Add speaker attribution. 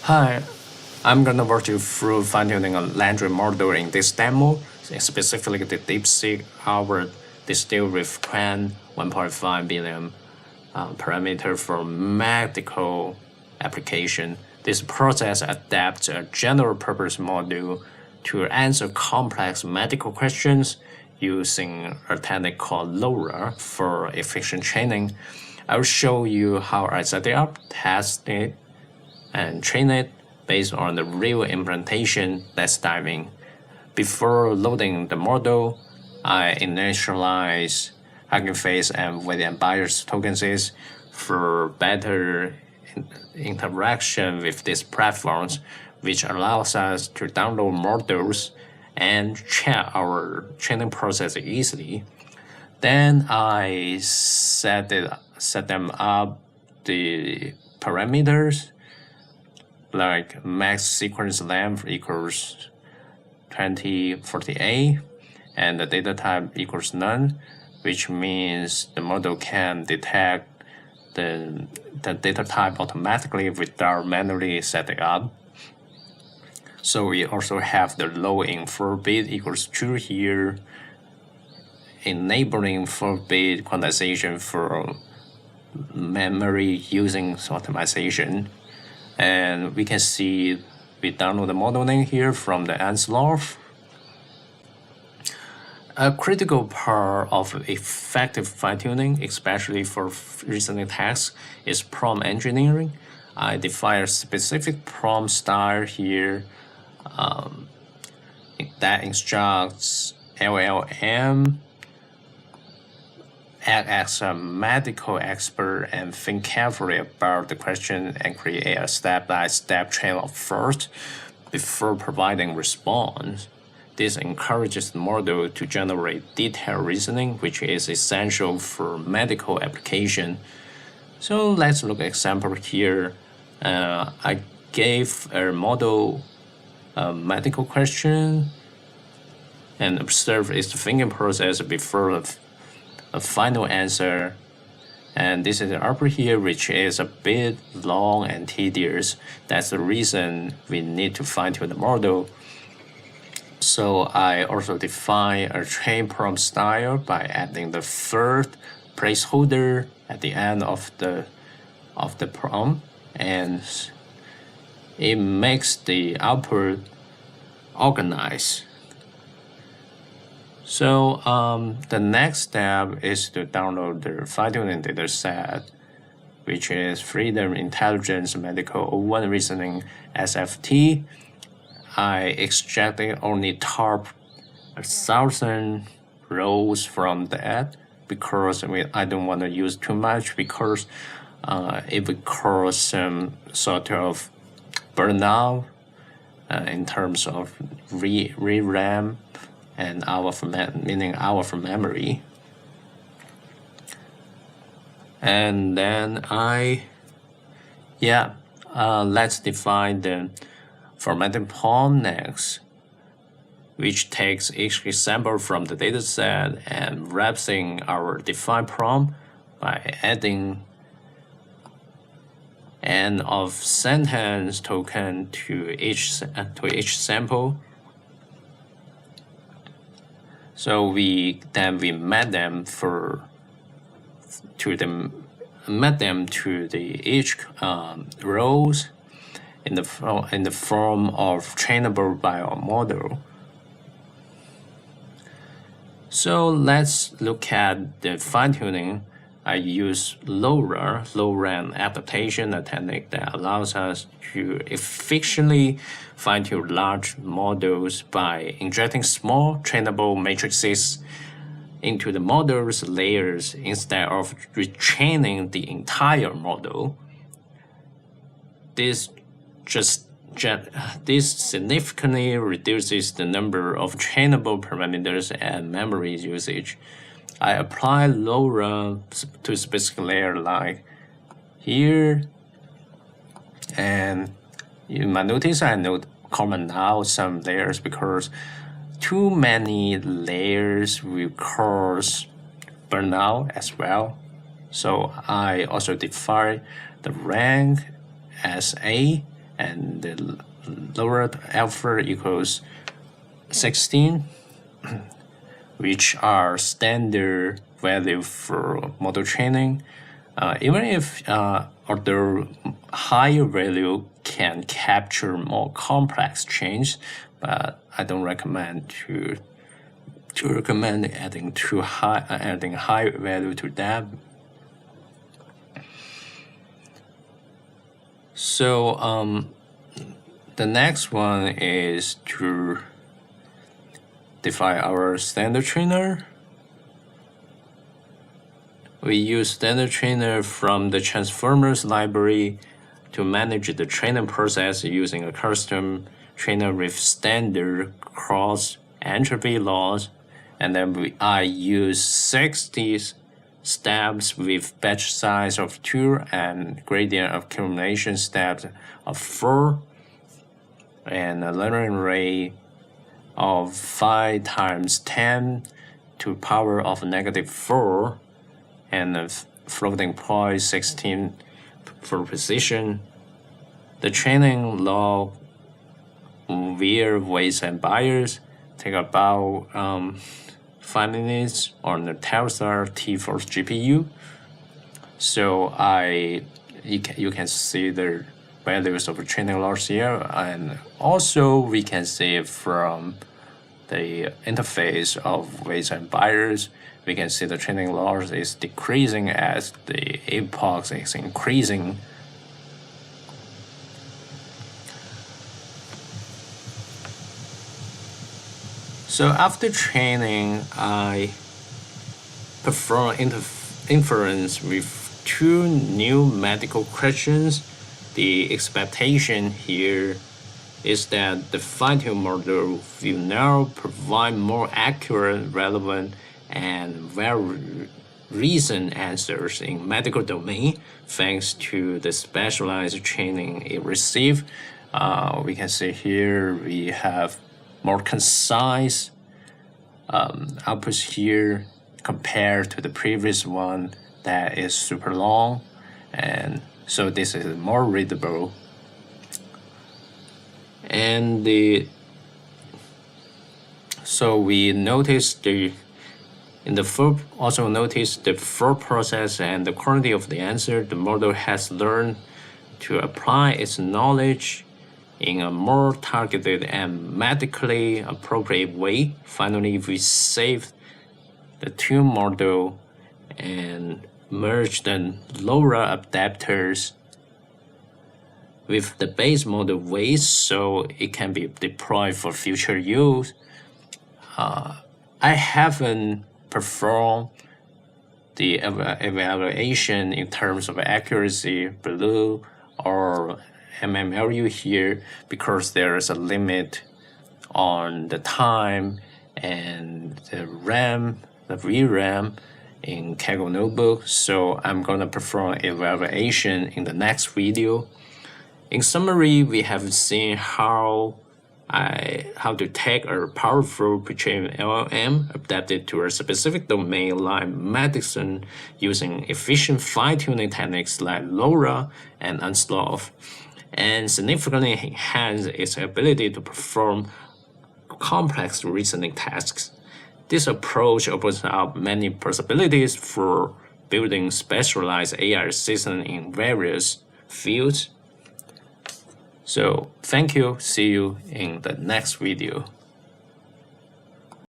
Speaker 1: Hi, I'm gonna walk you through fine-tuning a language model in this demo, specifically the DeepSeek R1 Distill Fine 1.5 billion parameter for medical application. This process adapts a general-purpose model to answer complex medical questions using a technique called LoRA for efficient training. I will show you how I set it up, test it, and train it based on the real implementation. Let's dive in. Before loading the model, I initialize Hugging Face and Weighted Bias tokens for better interaction with these platforms, which allows us to download models and check our training process easily. Then I set them up the parameters like max sequence length equals 2048 and the data type equals none, which means the model can detect the data type automatically without manually setting up. So we also have the low in 4-bit equals true here, enabling 4-bit quantization for memory using optimization. And we can see we download the model name here from the Anslov. A critical part of effective fine-tuning, especially for reasoning tasks, is prompt engineering. I define a specific prompt style here that instructs LLM act as a medical expert and think carefully about the question and create a step-by-step train of thought before providing response. This encourages the model to generate detailed reasoning, which is essential for medical application. So let's look at example here. I gave a model a medical question and observe its thinking process before a final answer, and this is the upper here, which is a bit long and tedious. That's the reason we need to fine-tune the model. So I also define a train prompt style by adding the third placeholder at the end of the prompt, and it makes the output organized. So the next step is to download the fine-tuning dataset, which is Freedom Intelligence Medical O1 Reasoning SFT. I extracted only top 1,000 rows from that because I don't want to use too much, because it would cause some sort of burnout in terms of RAM and hour for memory. And then let's define the formatting prompt next, which takes each example from the dataset and wraps in our defined prompt by adding end of sentence token to each sample. So we map them to each rows in the form of trainable biomodel. So let's look at the fine-tuning. I use LoRA and adaptation, a technique that allows us to efficiently fine-tune large models by injecting small trainable matrices into the model's layers instead of retraining the entire model. This significantly reduces the number of trainable parameters and memory usage. I apply LoRA to specific layer like here, and you might notice I comment out some layers because too many layers will cause burnout as well. So I also define the rank as A and the lower alpha equals 16, which are standard value for model training. Even if although higher value can capture more complex chains, but I don't recommend to recommend adding high value to that. So the next one is to define our standard trainer. We use standard trainer from the transformers library to manage the training process using a custom trainer with standard cross entropy laws. And then I use 60 steps with batch size of 2 and gradient accumulation steps of 4 and a learning rate of 5 times 10 to power of -4 and a floating point 16 for precision. The training log via weights and bias take about 5 minutes on the Telstar T4 GPU. So you can see the values of training loss here, and also we can see from the interface of weights and bias, we can see the training loss is decreasing as the epoch is increasing. So after training, I perform inference with 2 new medical questions. The expectation here is that the fine-tuned model will now provide more accurate, relevant, and very recent answers in medical domain thanks to the specialized training it received. We can see here we have more concise outputs here compared to the previous one that is super long, and so this is more readable. And so we noticed also notice the full process and the quality of the answer. The model has learned to apply its knowledge in a more targeted and medically appropriate way. Finally, we saved the 2 model and merged the LoRA adapters with the base model weights so it can be deployed for future use. I haven't performed the evaluation in terms of accuracy below or MMLU here because there is a limit on the time and the RAM, the VRAM in Kaggle notebook, so I'm gonna perform evaluation in the next video. In summary, we have seen how to take a powerful pre-trained LLM adapted to a specific domain like medicine using efficient fine-tuning techniques like LoRA and Unsloth, and significantly enhance its ability to perform complex reasoning tasks. This approach opens up many possibilities for building specialized AI assistants in various fields. So thank you, see you in the next video.